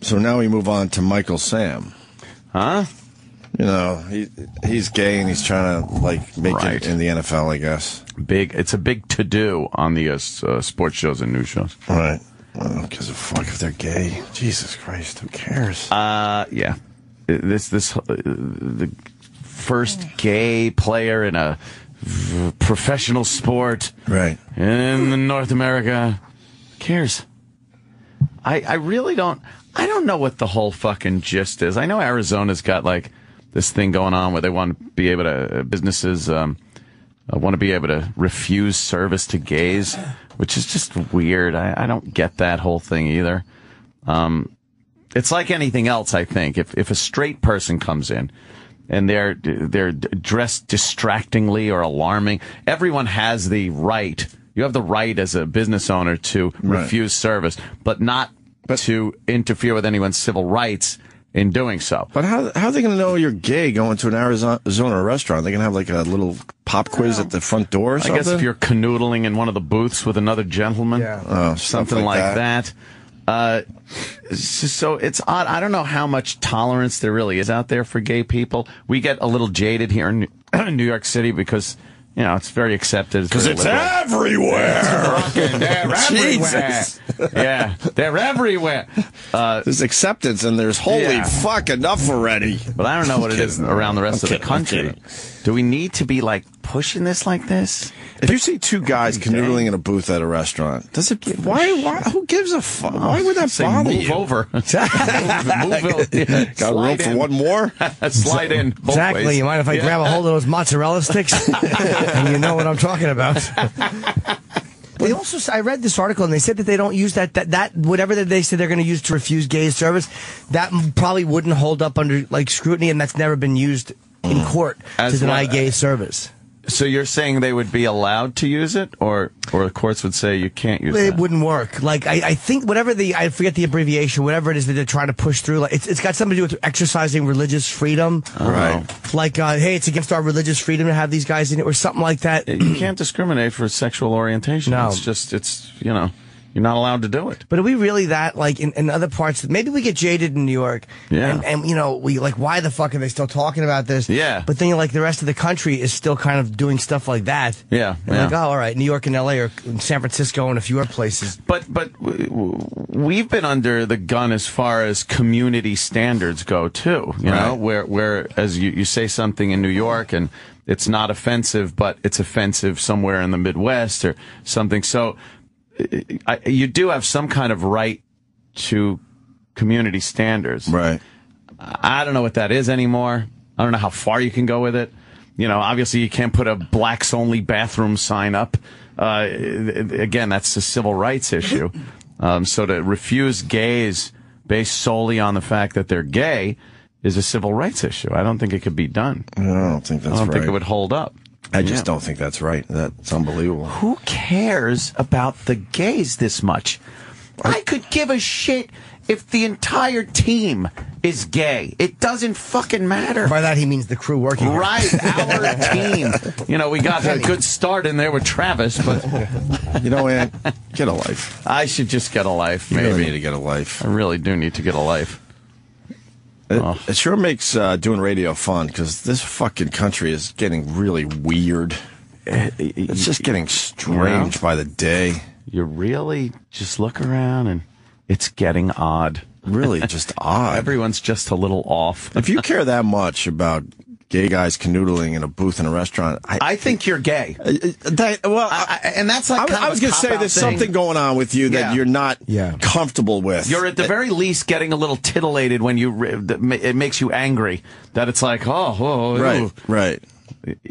So now we move on to Michael Sam. Huh? You know, he's gay and he's trying to make it in the NFL, I guess. It's a big to-do on the sports shows and news shows. Right. Well, who gives a fuck if they're gay? Jesus Christ, who cares? Yeah. The first gay player in a professional sport, right, in North America. Who cares? I really don't. I don't know what the whole fucking gist is. I know Arizona's got this thing going on where they want to be able to businesses want to be able to refuse service to gays, which is just weird. I don't get that whole thing either. It's like anything else, I think. If a straight person comes in and they're dressed distractingly or alarming, everyone has the right. You have the right as a business owner to refuse service, but not to interfere with anyone's civil rights in doing so. But how are they going to know you're gay going to an Arizona restaurant? They're going to have a little pop quiz at the front door or something? I guess if you're canoodling in one of the booths with another gentleman, something like that. So it's odd. I don't know how much tolerance there really is out there for gay people. We get a little jaded here in New York City because, it's very accepted. Because it's everywhere. They're everywhere. Yeah, they're everywhere. There's acceptance and there's holy fuck enough already. But I don't know what it is around the rest of the country. Do we need to be pushing this like this? If you see two guys canoodling in a booth at a restaurant, does it? Why? Who gives a fuck? Why would that bother you? Move over. Got room for one more? Slide in. Exactly. Ways. You mind if I grab a hold of those mozzarella sticks? And you know what I'm talking about. They also, I read this article and they said that they don't use that whatever that they say they're going to use to refuse gay service, that probably wouldn't hold up under scrutiny, and that's never been used in court to deny gay service. So you're saying they would be allowed to use it, or the courts would say you can't use it? It wouldn't work. I think whatever I forget the abbreviation, whatever it is that they're trying to push through, it's got something to do with exercising religious freedom. Right. Hey, it's against our religious freedom to have these guys in it, or something like that. You can't discriminate for sexual orientation. No. You're not allowed to do it. But are we really that, in other parts? Maybe we get jaded in New York. Yeah. And we why the fuck are they still talking about this? Yeah. But then, the rest of the country is still kind of doing stuff like that. Yeah. And all right, New York and L.A. or San Francisco and a few other places. But we've been under the gun as far as community standards go, too. You know, where as you say something in New York and it's not offensive, but it's offensive somewhere in the Midwest or something. So you do have some kind of right to community standards. Right. I don't know what that is anymore. I don't know how far you can go with it. Obviously you can't put a blacks only bathroom sign up. Again, that's a civil rights issue. So to refuse gays based solely on the fact that they're gay is a civil rights issue. I don't think it could be done. I don't think that's right. I don't think it would hold up. I just don't think that's right. That's unbelievable. Who cares about the gays this much? I could give a shit if the entire team is gay. It doesn't fucking matter. By that he means the crew working here. Right, our team. We got a good start in there with Travis, but Ann, get a life. I should just get a life. Maybe. You really need to get a life. I really do need to get a life. It sure makes doing radio fun, because this fucking country is getting really weird. It's just getting strange by the day. You really just look around and it's getting odd. Really just odd. Everyone's just a little off. If you care that much about gay guys canoodling in a booth in a restaurant, I think you're gay. And that's I was going to say there's something going on with you that you're not comfortable with. You're at the very least getting a little titillated when it makes you angry. That it's like, right.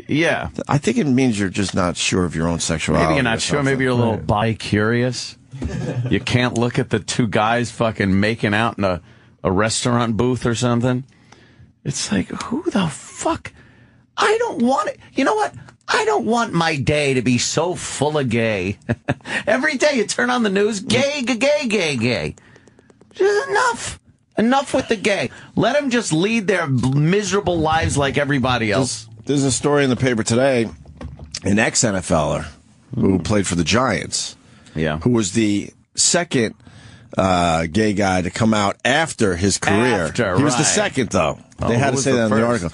Yeah. I think it means you're just not sure of your own sexuality. Maybe you're not sure. Maybe you're a little bi-curious. You can't look at the two guys fucking making out in a restaurant booth or something. It's like, who the fuck? I don't want it. You know what? I don't want my day to be so full of gay. Every day you turn on the news, gay. Just enough. Enough with the gay. Let them just lead their miserable lives like everybody else. There's a story in the paper today, an ex-NFLer who played for the Giants, who was the second gay guy to come out after his career. He was the second, though. They had to say that in the article.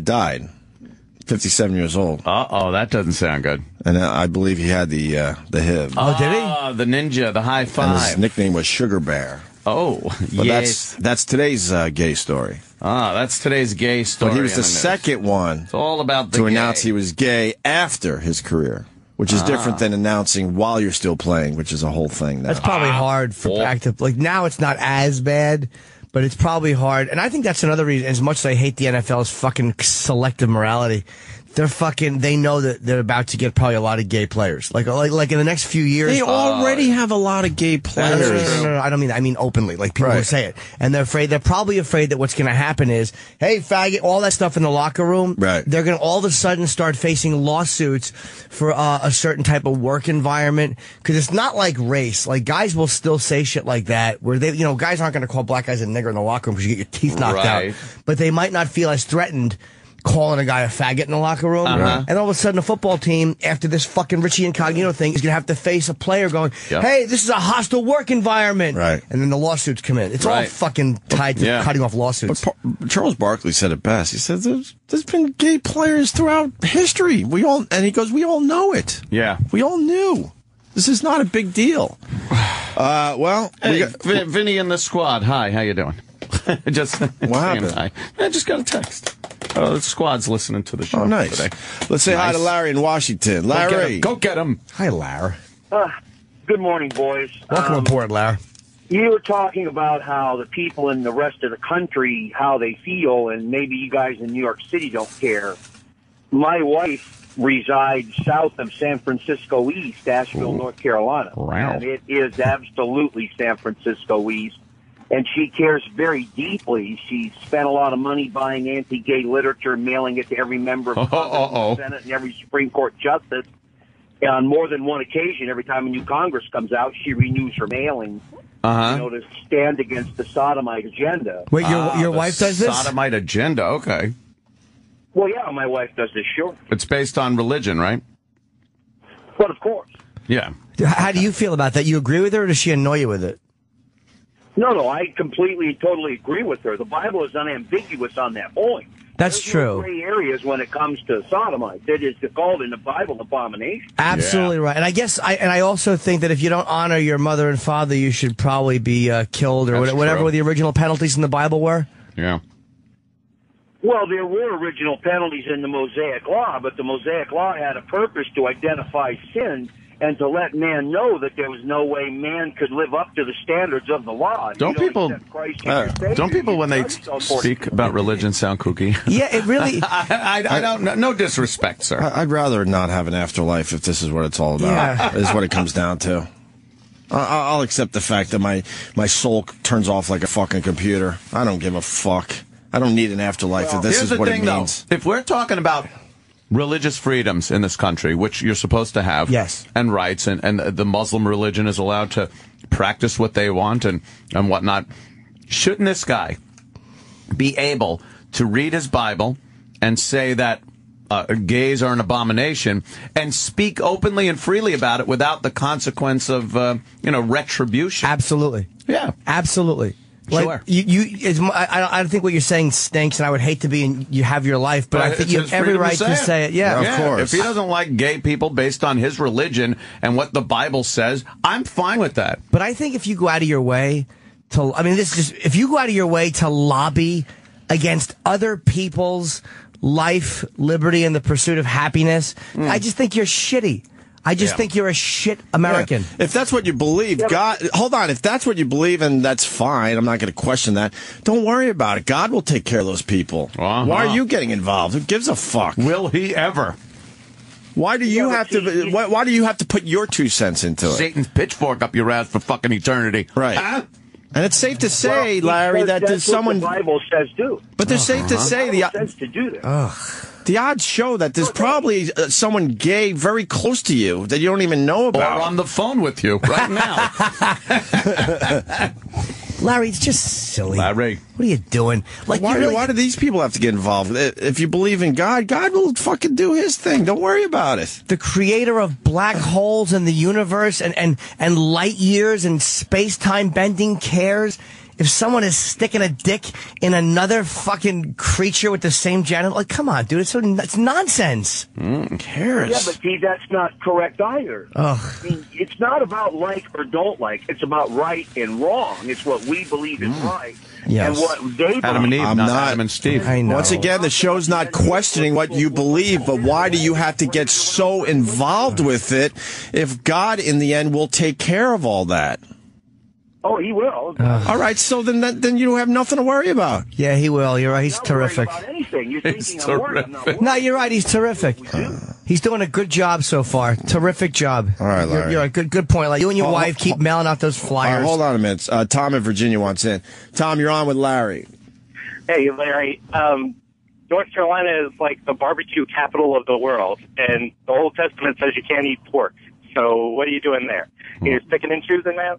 Died. 57 years old. That doesn't sound good. And I believe he had the HIV. Oh, did he? The ninja, the high five. And his nickname was Sugar Bear. Oh, but yes. That's today's gay story. That's today's gay story. But he was the second one it's all about to announce he was gay after his career, which is different than announcing while you're still playing, which is a whole thing now. That's probably hard for active. Like, now it's not as bad, but it's probably hard. And I think that's another reason, as much as I hate the NFL's fucking selective morality, they know that they're about to get probably a lot of gay players. Like in the next few years. They already have a lot of gay players. No, I don't mean that. I mean openly, like people who say it. And they're probably afraid that what's going to happen is, hey, faggot, all that stuff in the locker room. Right. They're going to all of a sudden start facing lawsuits for a certain type of work environment. Because it's not like race. Like, guys will still say shit like that, where guys aren't going to call black guys a nigger in the locker room because you get your teeth knocked out. But they might not feel as threatened calling a guy a faggot in the locker room. And all of a sudden, the football team, after this fucking Richie Incognito thing, is going to have to face a player going, hey, this is a hostile work environment. Right. And then the lawsuits come in. It's all fucking tied to cutting off lawsuits. But Charles Barkley said it best. He said, there's been gay players throughout history. And he goes, we all know it. Yeah. We all knew. This is not a big deal. Hey, Vinny in the squad. Hi, how you doing? Just what happened? Hi. I just got a text. The squad's listening to the show. Oh, nice. Today. Let's say hi to Larry in Washington. Larry. Go get him. Hi, Larry. Good morning, boys. Welcome aboard, Larry. You were talking about how the people in the rest of the country, how they feel, and maybe you guys in New York City don't care. My wife resides south of San Francisco East, Asheville, North Carolina. Wow. And it is absolutely San Francisco East. And she cares very deeply. She spent a lot of money buying anti-gay literature, mailing it to every member of the Senate and every Supreme Court justice. And on more than one occasion, every time a new Congress comes out, she renews her mailing to stand against the sodomite agenda. Wait, your wife does this? Sodomite agenda, okay. Well, yeah, my wife does this, sure. It's based on religion, right? But of course. Yeah. How do you feel about that? You agree with her, or does she annoy you with it? No, I completely, totally agree with her. The Bible is unambiguous on that point. That's true. No gray areas when it comes to sodomites. It is called in the Bible abomination. Absolutely right. And I guess I also think that if you don't honor your mother and father, you should probably be killed or whatever the original penalties in the Bible were. Yeah. Well, there were original penalties in the Mosaic Law, but the Mosaic Law had a purpose to identify sin and to let man know that there was no way man could live up to the standards of the law. Don't people, when they speak about religion, sound kooky? Yeah, it really... I don't know. No disrespect, sir. I'd rather not have an afterlife if this is what it's all about. Yeah. Is what it comes down to. I'll accept the fact that my soul turns off like a fucking computer. I don't give a fuck. I don't need an afterlife if this is what it means. Though, if we're talking about religious freedoms in this country, which you're supposed to have, yes, and rights, and the Muslim religion is allowed to practice what they want and whatnot, shouldn't this guy be able to read his Bible and say that gays are an abomination and speak openly and freely about it without the consequence of retribution? Absolutely. Yeah. Absolutely. Like, sure. I don't think what you're saying stinks, and I would hate to be and you have your life, but I think you have every right to say it. Yeah, of course. If he doesn't like gay people based on his religion and what the Bible says, I'm fine with that. But I think if you go out of your way to, if you go out of your way to lobby against other people's life, liberty, and the pursuit of happiness, I just think you're shitty. I just think you're a shit American. Yeah. If that's what you believe, God, hold on. If that's what you believe, and that's fine, I'm not going to question that. Don't worry about it. God will take care of those people. Why are you getting involved? Who gives a fuck? Will he ever? Why do you have to? Why do you have to put your 2 cents into it? Satan's pitchfork up your ass for fucking eternity, right? And it's safe to say, Larry, that there's someone. What the Bible says do. But there's safe to say to do that. The odds show that there's probably someone gay very close to you that you don't even know about. Or on the phone with you right now. Larry, it's just silly. Larry. What are you doing? Like, Why do these people have to get involved? If you believe in God, God will fucking do his thing. Don't worry about it. The creator of black holes and the universe and light years and space-time bending cares if someone is sticking a dick in another fucking creature with the same genital. Like, come on, dude. It's nonsense. Cares? Yeah, but see, that's not correct either. Ugh. I mean, it's not about like or don't like. It's about right and wrong. It's what we believe is right. Yes. And what they believe. Adam and Eve, I'm not not- Adam and Steve. I know. Once again, the show's not questioning what you believe, but why do you have to get so involved with it if God, in the end, will take care of all that? Oh, he will. All right, so then you have nothing to worry about. Yeah, he will. You're right. He's Not worried terrific. about anything. You're He's thinking I'm worried. I'm not terrific. worried. No, you're right. He's terrific. He's doing a good job so far. Terrific job. All right, Larry. You're a good point. Like, you and your wife keep mailing out those All flyers. right, hold on a minute. Tom in Virginia wants in. Tom, you're on with Larry. Hey, Larry. North Carolina is like the barbecue capital of the world, and the Old Testament says you can't eat pork. So what are you doing there? You're picking and choosing, man?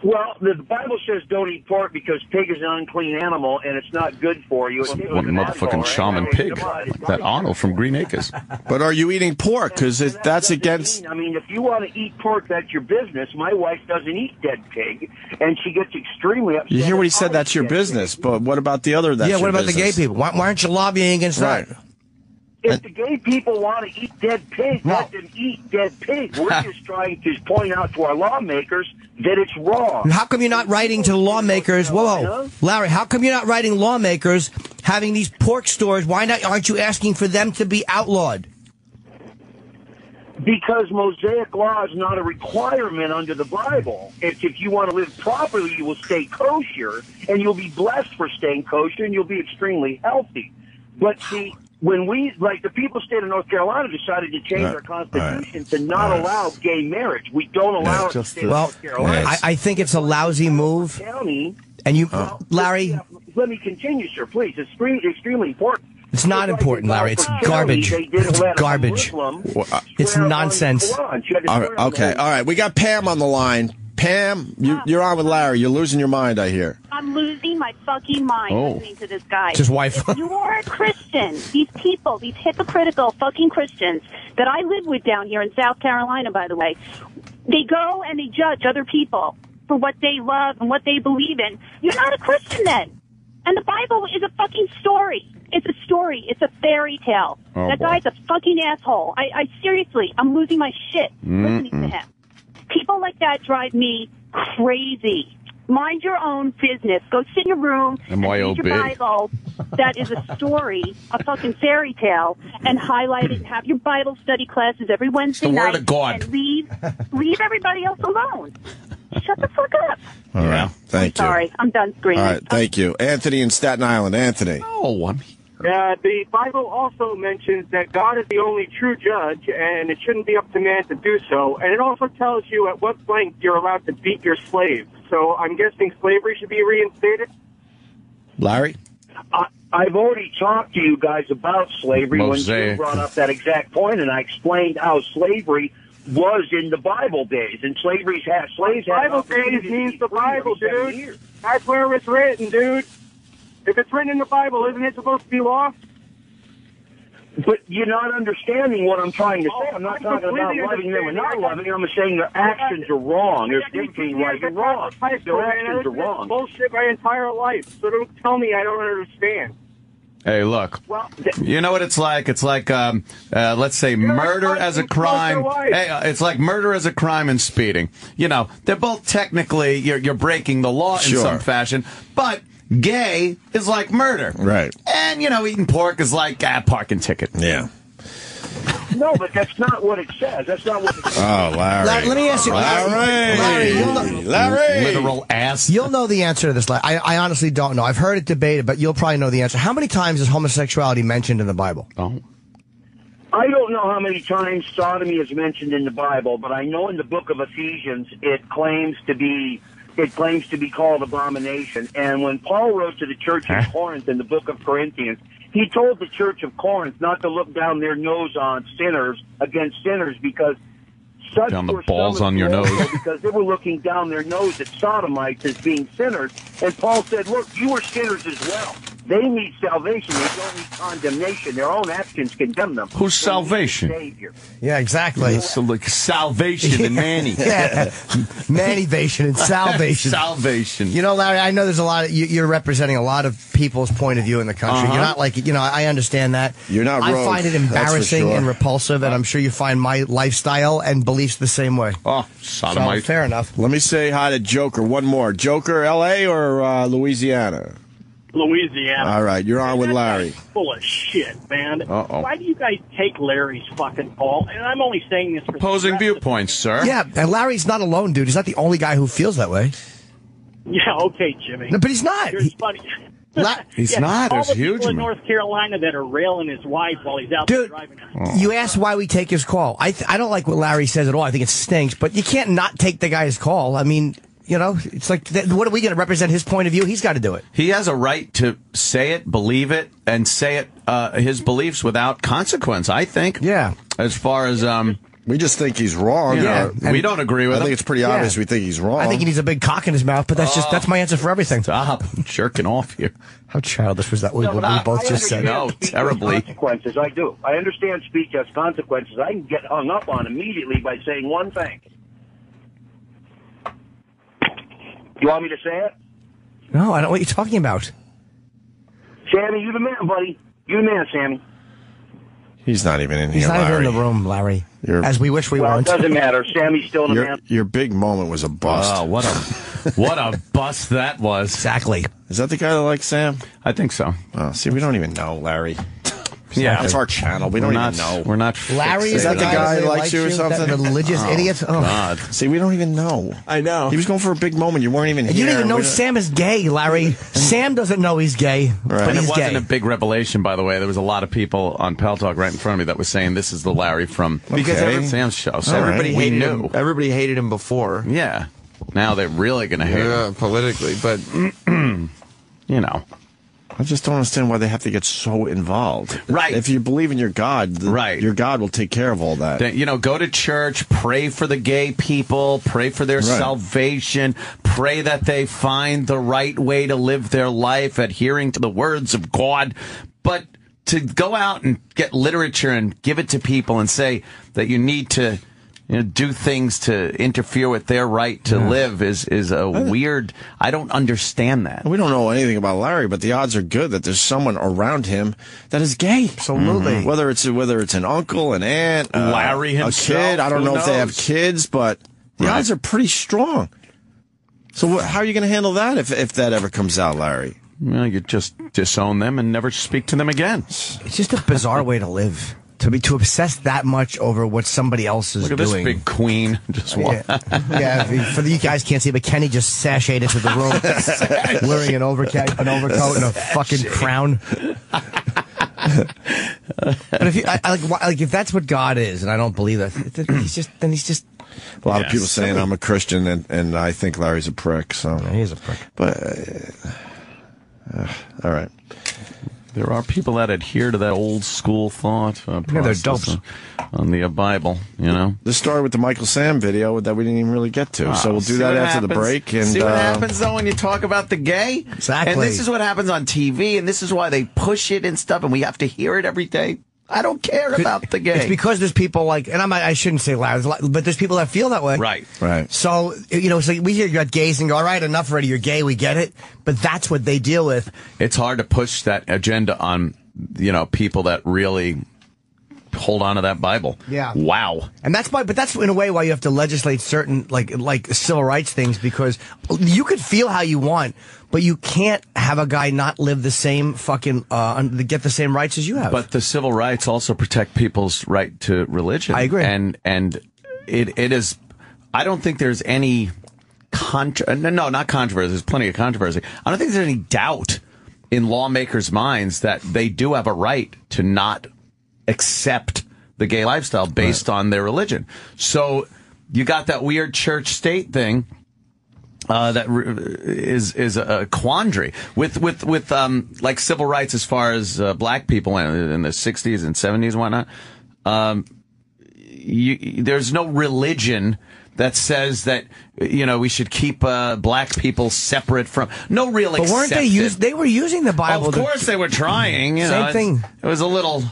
Well, the Bible says don't eat pork because pig is an unclean animal and it's not good for you. One motherfucking shaman pig. Like that Arnold from Green Acres. But are you eating pork? Because that's against... I mean, if you want to eat pork, that's your business. My wife doesn't eat dead pig, and she gets extremely upset. You hear what he said? if I That's your eat dead business. pig. But what about the other? That's Yeah, what your about the gay business? people? Why aren't you lobbying against Right. that? If the gay people want to eat dead pig, let them eat dead pig. We're just trying to point out to our lawmakers that it's wrong. How come you're not writing to the lawmakers? Whoa, Larry, how come you're not writing lawmakers having these pork stores? Why not? Aren't you asking for them to be outlawed? Because Mosaic law is not a requirement under the Bible. If you want to live properly, you will stay kosher, and you'll be blessed for staying kosher, and you'll be extremely healthy. But see, when we, like the people state of North Carolina, decided to change our constitution to not allow gay marriage. We don't allow it in the state of North Carolina. I think it's a lousy move. County, And you, Larry, let me continue, sir, please. It's extremely important. it's not important, Larry. It's garbage. It's garbage. It's nonsense. Okay, all right. We got Pam on the line. Pam, you're on with Larry. You're losing your mind, I hear. I'm losing my fucking mind listening to this guy. It's his wife. If you are a Christian, these people, these hypocritical fucking Christians that I live with down here in South Carolina, by the way, they go and they judge other people for what they love and what they believe in. You're not a Christian then. And the Bible is a fucking story. It's a story. It's a fairy tale. That guy's a fucking asshole. I seriously, I'm losing my shit listening to him. People like that drive me crazy. Mind your own business. Go sit in your room and read your Bible. That is a story, a fucking fairy tale, and highlight it and have your Bible study classes every Wednesday night. Word of God. And leave everybody else alone. Shut the fuck up. All right. Thank you. Sorry, I'm done screaming. All right. Thank you. Anthony in Staten Island. Anthony. Oh, I'm here. The Bible also mentions that God is the only true judge, and it shouldn't be up to man to do so. And it also tells you at what length you're allowed to beat your slaves. So I'm guessing slavery should be reinstated? Larry? I've already talked to you guys about slavery when you brought up that exact point, and I explained how slavery was in the Bible days, and slaves had Bible days means the Bible, dude. That's where it's written, dude. If it's written in the Bible, isn't it supposed to be law? But you're not understanding what I'm trying to say. I'm not talking about loving them or not loving them. I'm saying their actions are wrong. There's difference between right and wrong. Their actions are wrong. Bullshit my entire life. So don't tell me I don't understand. Hey, look. You know what it's like? It's like, let's say, murder as a crime. Hey, it's like murder as a crime and speeding. You know, they're both technically you're breaking the law in some fashion, but gay is like murder. Right. And, you know, eating pork is like a parking ticket. Yeah. No, but that's not what it says. That's not what it says. Oh, Larry. Let me ask you, Larry. Literal ass. You'll know the answer to this. I honestly don't know. I've heard it debated, but you'll probably know the answer. How many times is homosexuality mentioned in the Bible? Oh. I don't know how many times sodomy is mentioned in the Bible, but I know in the book of Ephesians it claims to be called abomination. And when Paul wrote to the church of Corinth in the book of Corinthians, he told the church of Corinth not to look down their nose on sinners against sinners because Such Down the were balls some on of your the nose. also because they were looking down their nose at sodomites as being sinners. And Paul said, look, you are sinners as well. They need salvation. They don't need condemnation. Their own actions condemn them. Who's salvation? Savior. Yeah, exactly. It's like salvation and Manny. Yeah, manivation and salvation. Salvation. You know, Larry, I know there's a lot of you're representing a lot of people's point of view in the country. You're not like, you know, I understand that. You're not I rogue, find it that's for embarrassing sure. and repulsive, and I'm sure you find my lifestyle and beliefs the same way. Oh, So, sodomite. fair enough. Let me say hi to Joker. One more. Joker, L.A. or Louisiana? Louisiana. All right, you're on with That Larry. guy's full of shit, man. Uh-oh. Why do you guys take Larry's fucking call? And I'm only saying this for Opposing the rest of viewpoints, sir. Yeah, and Larry's not alone, dude. He's not the only guy who feels that way. Yeah, okay, Jimmy. No, but he's not. Here's funny. He's not. All There's the huge people in man. North Carolina that are railing his wife while he's out there Dude, driving. you asked why we take his call. I don't like what Larry says at all. I think it stinks, but you can't not take the guy's call. I mean, you know, it's like, what are we going to represent his point of view? He's got to do it. He has a right to say it, believe it, and say it, his beliefs without consequence, I think. Yeah. As far as, We just think he's wrong. Yeah. we don't agree with I him. think it's pretty obvious we think he's wrong. I think he needs a big cock in his mouth, but that's my answer for everything. Stop jerking off here. How childish was that? What we both just said. No, Speech has terribly. Consequences, I do. I understand speech has consequences. I can get hung up on immediately by saying one thing. You want me to say it? No, I don't know what you're talking about. Sammy, you the man, buddy. You the man, Sammy. he's not even in He's here, not Larry. even in the room, Larry. As we wish we Well, it weren't. doesn't matter. Sammy's still the man. Your big moment was a bust. Oh, what a bust that was. Exactly. Is that the guy that likes Sam? I think so. Oh, see, we don't even know, Larry. Yeah. That's our channel. We We're don't not, even know. We're not Larry is that the guy that that likes you or that something? religious idiot. Oh. God. See, we don't even know. I know. He was going for a big moment. You weren't even And here. you don't even know We don't- Sam is gay, Larry. Sam doesn't know he's gay, but And it he's wasn't gay. a big revelation, by the way. There was a lot of people on Pal Talk right in front of me that was saying this is the Larry from Sam's show. So Everybody we hated knew. him. Everybody hated him before. Yeah. Now they're really going to hate him. Yeah, politically, but You know. I just don't understand why they have to get so involved. Right. If you believe in your God, Right. your God will take care of all that. You know, go to church, pray for the gay people, pray for their salvation, pray that they find the right way to live their life, adhering to the words of God. But to go out and get literature and give it to people and say that you need to do things to interfere with their right to live is a weird. I don't understand that. We don't know anything about Larry, but the odds are good that there's someone around him that is gay. Absolutely. Whether it's an uncle, an aunt, Larry a himself, kid. I don't who know if they have knows? kids, but the odds are pretty strong. So how are you going to handle that if that ever comes out, Larry? Well, you just disown them and never speak to them again. It's just a bizarre way to live. To obsess that much over what somebody else is Look at doing. this big queen. Just Yeah, for you guys can't see, but Kenny just sashayed into the room wearing an overcoat and a fucking crown. But if you if that's what God is, and I don't believe that, he's just A lot of people saying I'm a Christian, and I think Larry's a prick. So he is a prick. But all right. There are people that adhere to that old school thought they're process dopes. on the Bible, you know. The story with the Michael Sam video that we didn't even really get to. So we'll do See that what after the happens? break. And see what happens, though, when you talk about the gay? Exactly. And this is what happens on TV, and this is why they push it and stuff, and we have to hear it every day. I don't care about the gay. It's because there's people like, and I shouldn't say loud, but there's people that feel that way. Right. So, so we hear you got gays and go, all right, enough already, you're gay, we get it. But that's what they deal with. It's hard to push that agenda on, people that really hold on to that Bible. Yeah. Wow. And but that's in a way why you have to legislate certain like civil rights things, because you could feel how you want, but you can't have a guy not live the same fucking get the same rights as you have. But the civil rights also protect people's right to religion. I agree. And it is. I don't think there's any not controversy. There's plenty of controversy. I don't think there's any doubt in lawmakers' minds that they do have a right to not accept the gay lifestyle based on their religion. So you got that weird church-state thing that is a quandary with like civil rights as far as black people in the 60s and 70s and whatnot. there's no religion that says that we should keep black people separate from no real. But weren't they They were using the Bible. Of course, they were trying. Same thing. It was a little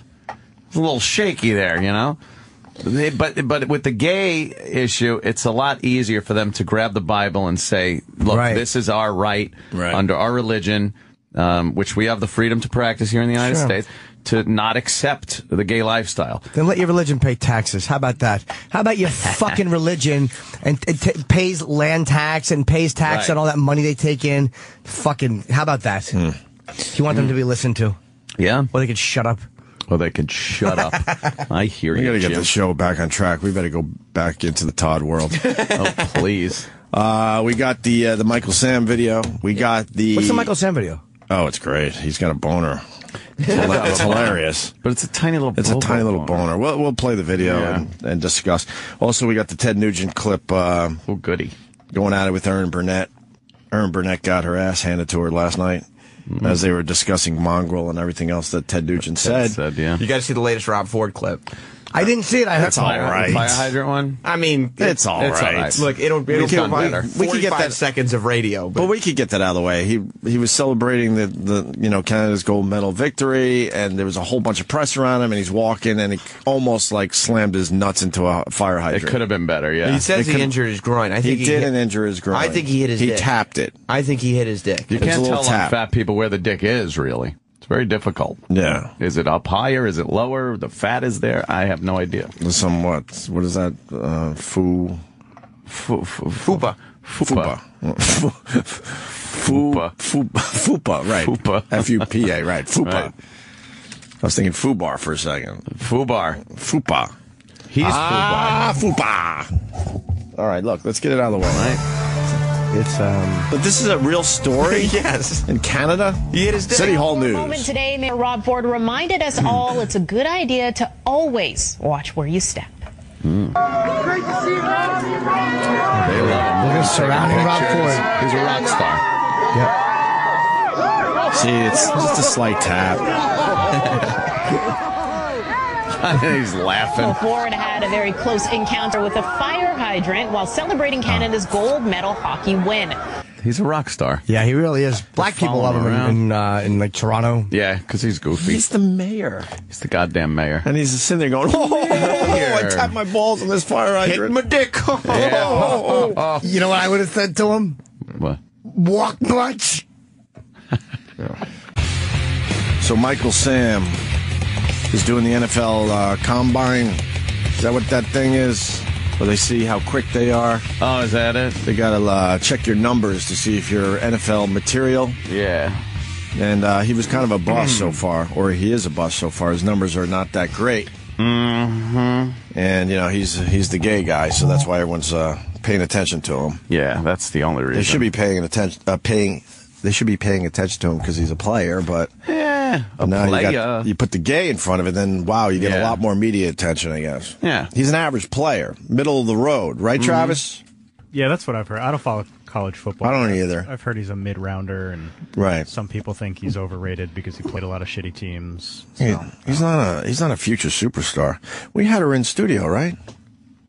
shaky there, But with the gay issue, it's a lot easier for them to grab the Bible and say, "Look, this is our right under our religion, which we have the freedom to practice here in the United States." To not accept the gay lifestyle. Then let your religion pay taxes. How about that? How about your fucking religion and it pays land tax and pays tax on all that money they take in? Fucking, how about that? You want them to be listened to? Yeah. Or they could shut up. Well, they could shut up. I hear you. We got to get Jim. the show back on track. We better go back into the Todd world. Oh, please. We got the Michael Sam video. We got the... What's the Michael Sam video? Oh, it's great. He's got a boner. It's hilarious. But it's a tiny little boner. We'll play the video and discuss. Also, we got the Ted Nugent clip. Goody. Going at it with Erin Burnett. Erin Burnett got her ass handed to her last night as they were discussing Mongrel and everything else that Ted Nugent said. You got to see the latest Rob Ford clip. I didn't see it. That's all right. Fire hydrant one? I mean, it's all right. Look, it'll be better. We could get that seconds of radio. But we could get that out of the way. He was celebrating the Canada's gold medal victory, and there was a whole bunch of press around him, and he's walking, and he almost like slammed his nuts into a fire hydrant. It could have been better, yeah. He says he injured his groin. I think he didn't injure his groin. I think he hit his dick. He tapped it. I think he hit his dick. You can't tell on fat people where the dick is, really. It's very difficult. Yeah. Is it up higher? Is it lower? The fat is there? I have no idea. Somewhat. What is that? Fupa. Fupa. Fupa. Right. Fupa. F-U-P-A, right. Fupa. Right. I was thinking Fubar for a second. Fubar. Fupa. He's Fupa. All right, look, let's get it out of the way. Right. It's But this is a real story. Yes. In Canada. He hit his dick. City Hall News. Moment today, Mayor Rob Ford reminded us all it's a good idea to always watch where you step. Great to see Rob. They love him. They're surrounding Rob Ford. He's a rock star. Yep. See, it's just a slight tap. He's laughing. Ford had a very close encounter with a fire hydrant while celebrating Canada's gold medal hockey win. He's a rock star. Yeah, he really is. Black people love him in like Toronto. Yeah, because he's goofy. He's the mayor. He's the goddamn mayor. And he's sitting there going, I tapped my balls on this fire hydrant. Hit my dick. You know what I would have said to him? What? Walk much. So Michael Sam is doing the NFL Combine. Is that what that thing is? Where they see how quick they are. Oh, is that it? They got to check your numbers to see if you're NFL material. Yeah. And he was kind of a bust so far, or he is a bust so far. His numbers are not that great. Mm-hmm. And, he's the gay guy, so that's why everyone's paying attention to him. Yeah, that's the only reason. They should be paying attention. They should be paying attention to him because he's a player, but now you put the gay in front of it, then wow, you get a lot more media attention, I guess. Yeah, he's an average player, middle of the road, right, Travis? Yeah, that's what I've heard. I don't follow college football. I don't either. I've heard he's a mid-rounder, and some people think he's overrated because he played a lot of shitty teams. So. He's not a future superstar. We had her in studio, right?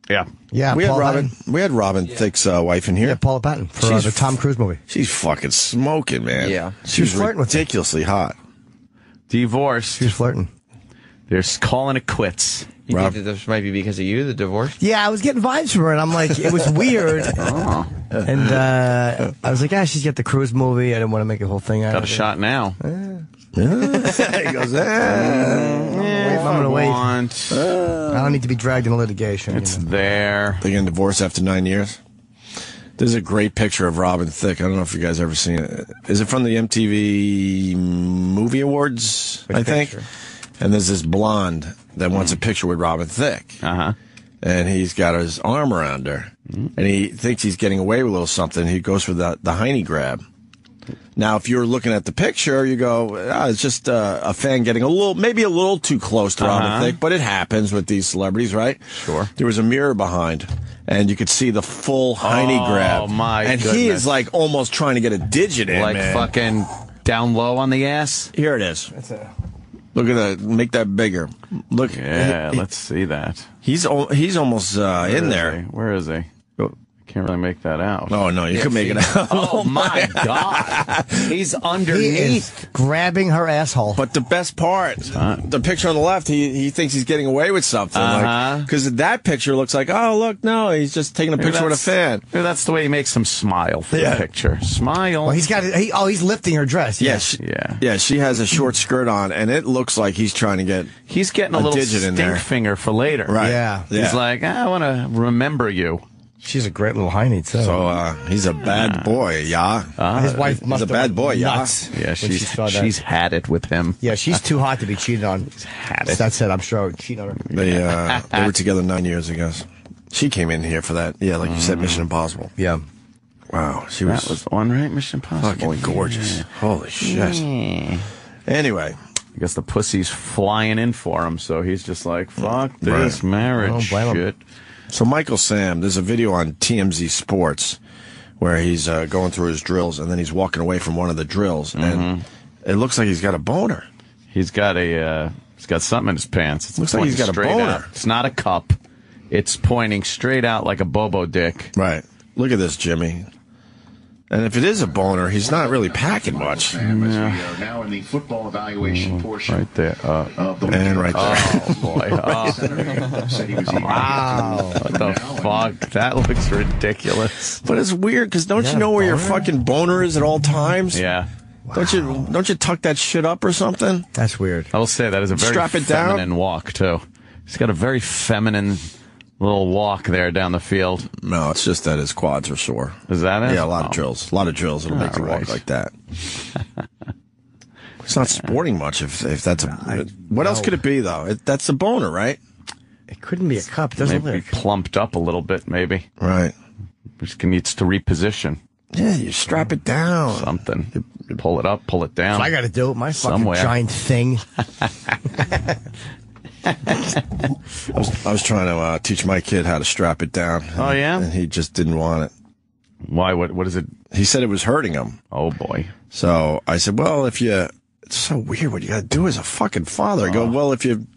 Yeah. Yeah, we had Robin Thicke's wife in here. Yeah, Paula Patton for the Tom Cruise movie. She's fucking smoking, man. Yeah. She's flirting with ridiculously hot. Divorced. She's flirting. They're calling it quits. You think that this might be because of you, the divorce? Yeah, I was getting vibes from her, and I'm like, it was weird. And I was like, she's got the Cruise movie. I didn't want to make a whole thing out Got of a shot now. He goes, I'm going to wait. I don't need to be dragged into litigation. It's there. They're getting divorced after 9 years. There's a great picture of Robin Thicke. I don't know if you guys ever seen it. Is it from the MTV Movie Awards, I think? Picture? And there's this blonde that wants a picture with Robin Thicke. Uh-huh. And he's got his arm around her. And he thinks he's getting away with a little something. He goes for the Heine grab. Now, if you're looking at the picture, you go, it's just a fan getting maybe a little too close to Robin Thicke, but it happens with these celebrities, right? Sure. There was a mirror behind, and you could see the full Heine grab. Oh, my And goodness. he is like almost trying to get a digit in, Like man. fucking down low on the ass? Here it is. Look at that. Make that bigger. Look. Yeah, let's see that. He's almost in there. Where is he? Can't really make that out. Oh, no, you can make it out. Oh, my God. He's underneath. Grabbing her asshole. But the best part, the picture on the left, he thinks he's getting away with something. Because that picture looks like, oh, look, no, he's just taking a picture with a fan. Maybe that's the way he makes him smile for the picture. Smile. Well, he's lifting her dress. Yes. Yeah, she has a short skirt on, and it looks like he's trying to get He's getting a little digit in there. stink finger for later. Right. Yeah. He's like, I want to remember you. She's a great little hiney, too. So, he's a bad boy, his wife must he's a bad boy, nuts. Yeah, she's had it with him. Yeah, she's too hot to be cheated on. She's had it. That's it. I'm sure I would cheat on her. They were together 9 years ago. She came in here for that. Yeah, like you said, Mission Impossible. Yeah. Wow, That was the one, right? Mission Impossible. Fucking gorgeous. Holy shit. Anyway. I guess the pussy's flying in for him, so he's just like, fuck this marriage shit. So Michael Sam, there's a video on TMZ Sports where he's going through his drills, and then he's walking away from one of the drills, and it looks like he's got a boner. He's got something in his pants. It looks like he's got a boner. Out. It's not a cup. It's pointing straight out like a bobo dick. Right. Look at this, Jimmy. And if it is a boner, he's not really packing much. We are now in the football evaluation portion. Right there. And right there. Oh, boy. Wow. What the fuck? That looks ridiculous. But it's weird, because don't you know where your fucking boner is at all times? Yeah. Wow. Don't you tuck that shit up or something? That's weird. I will say that is a very feminine walk, too. He's got a very feminine little walk there down the field. No, it's just that his quads are sore. Is that it? Yeah, a lot of drills. A lot of drills that'll make you walk like that. It's not sporting much if that's a... What else could it be, though? That's a boner, right? It couldn't be a cup. It doesn't maybe look plumped up a little bit, maybe. Right. Just needs to reposition. Yeah, you strap it down. Something. You pull it up, pull it down. So I got to do it. My fucking Somewhere. giant thing. I was trying to teach my kid how to strap it down. Oh, yeah? And he just didn't want it. Why? What is it? He said it was hurting him. Oh, boy. So I said, well, it's so weird. What you got to do as a fucking father. I go, well, if you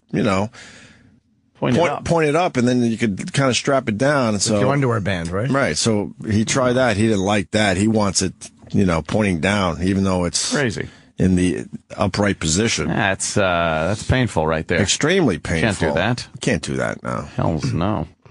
point it up, and then you could kind of strap it down. And so your underwear band, right? Right. So he tried that. He didn't like that. He wants it, pointing down, even though it's crazy in the upright position. That's painful right there. Extremely painful. Can't do that. Can't do that. No. Hells no.